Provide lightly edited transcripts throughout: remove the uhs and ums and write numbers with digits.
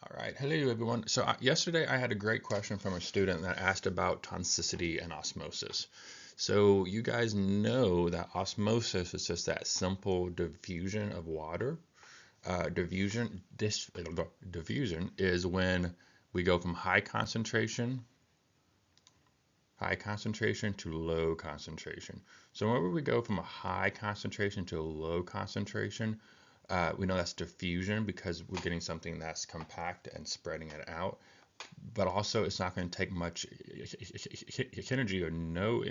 All right. Hello, everyone. So yesterday I had a great question from a student that asked about tonicity and osmosis. So you guys know that osmosis is just that simple diffusion of water. Diffusion is when we go from high concentration to low concentration. So whenever we go from a high concentration to a low concentration, we know that's diffusion because we're getting something that's compact and spreading it out. But also, it's not going to take much energy or no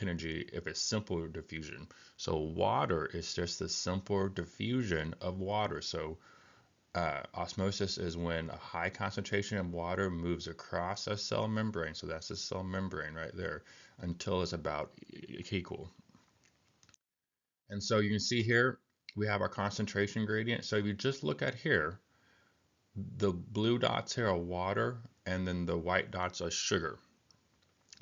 energy if it's simple diffusion. So water is just the simple diffusion of water. So osmosis is when a high concentration of water moves across a cell membrane. So that's the cell membrane right there until it's about equal. And so you can see here we have our concentration gradient. So if you just look at here, the blue dots here are water, and then the white dots are sugar.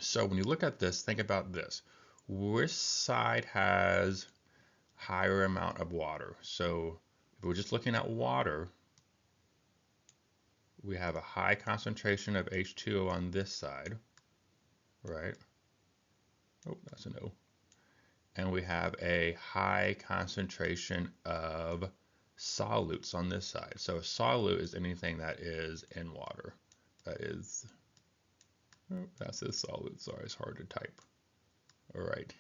So when you look at this, think about this. Which side has higher amount of water? So if we're just looking at water, we have a high concentration of H2O on this side, right? Oh, that's an O. And we have a high concentration of solutes on this side. So a solute is anything that is in water. That is, oh, that says solute. Sorry, it's hard to type. All right.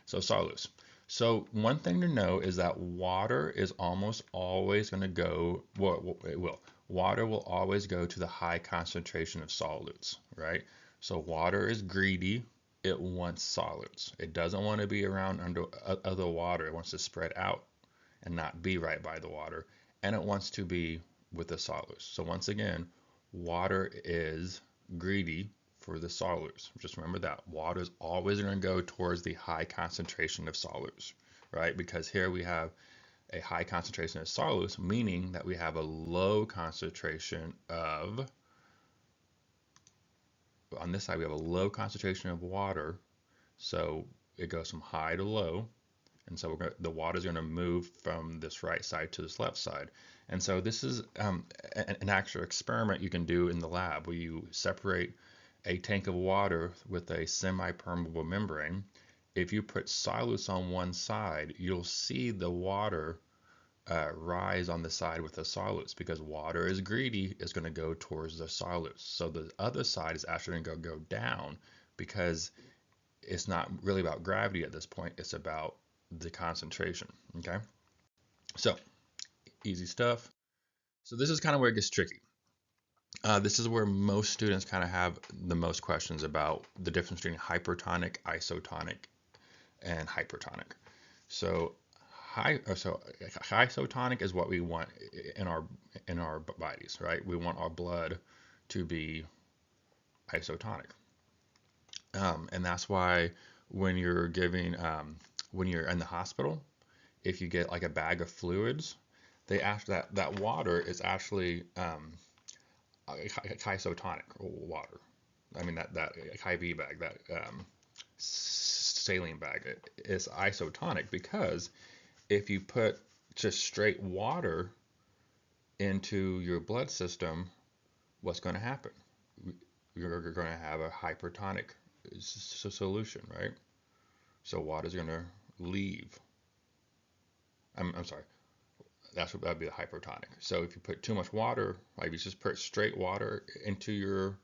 So solutes. So one thing to know is that water is almost always going to go, well, it will. Water will always go to the high concentration of solutes, right? So water is greedy. It wants solutes. It doesn't want to be around under other water. It wants to spread out and not be right by the water. And it wants to be with the solutes. So once again, water is greedy for the solutes. Just remember that water is always going to go towards the high concentration of solutes, right? Because here we have a high concentration of solutes, meaning that we have a low concentration of, on this side, we have a low concentration of water. So it goes from high to low. And so the water is going to move from this right side to this left side. And so this is an actual experiment you can do in the lab where you separate a tank of water with a semi-permeable membrane. If you put solutes on one side, you'll see the water rise on the side with the solutes because water is greedy, it's going to go towards the solutes. So the other side is actually going to go down because it's not really about gravity at this point, it's about the concentration. Okay, so easy stuff. So this is kind of where it gets tricky. This is where most students kind of have the most questions about the difference between hypertonic, isotonic, and hypertonic. So isotonic is what we want in our bodies, right? We want our blood to be isotonic, and that's why when you're giving when you're in the hospital, if you get like a bag of fluids, they ask that water is actually isotonic water. I mean that IV bag, that saline bag is isotonic because if you put just straight water into your blood system, what's going to happen? You're going to have a hypertonic solution, right? So water's going to leave. I'm sorry. That'd be the hypertonic. So if you put too much water, like if you just put straight water into your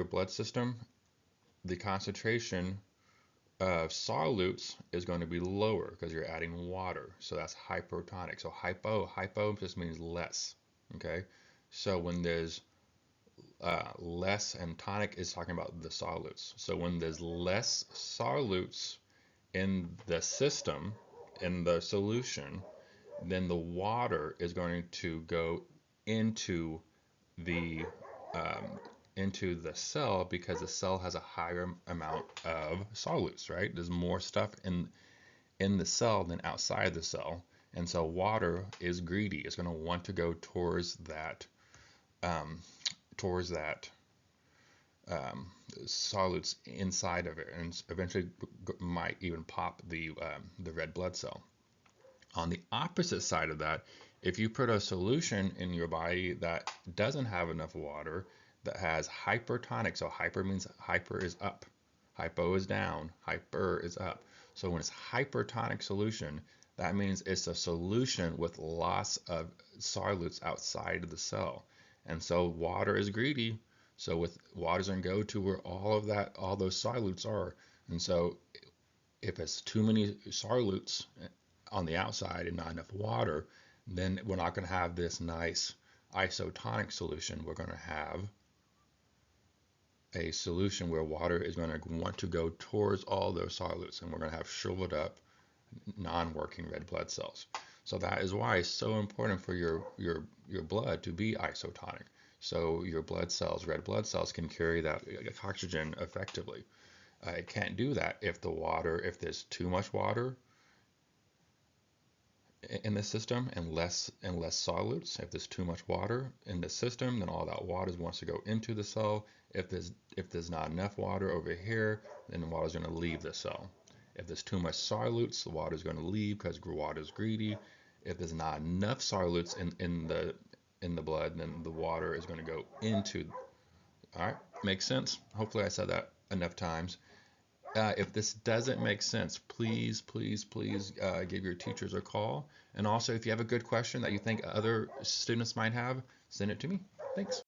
blood system, the concentration of solutes is going to be lower because you're adding water. So that's hypertonic. So hypo just means less. Okay. So when there's less, and tonic is talking about the solutes. So when there's less solutes in the system, in the solution, then the water is going to go into the um, into the cell because the cell has a higher amount of solutes, right? There's more stuff in the cell than outside the cell, and so water is greedy. It's going to want to go um, towards that solutes inside of it, and eventually might even pop the red blood cell. On the opposite side of that, if you put a solution in your body that doesn't have enough water, that has hypertonic, so hyper means hyper is up, hypo is down, hyper is up. So when it's hypertonic solution, that means it's a solution with loss of solutes outside of the cell. And so water is greedy. So with water's gonna go to where all those solutes are. And so if it's too many solutes on the outside and not enough water, then we're not going to have this nice isotonic solution. We're going to have a solution where water is going to want to go towards all those solutes, and we're going to have shriveled up, non-working red blood cells. So that is why it's so important for your blood to be isotonic. So your blood cells, red blood cells, can carry that oxygen effectively. It can't do that if there's too much water in the system and less solutes. If there's too much water in the system, then all that water wants to go into the cell. If there's not enough water over here, then the water is going to leave the cell. If there's too much solutes, the water is going to leave because water is greedy. If there's not enough solutes in the blood, then the water is going to go into. All right, makes sense. Hopefully I said that enough times. If this doesn't make sense, please, please, please give your teachers a call. And also, if you have a good question that you think other students might have, send it to me. Thanks.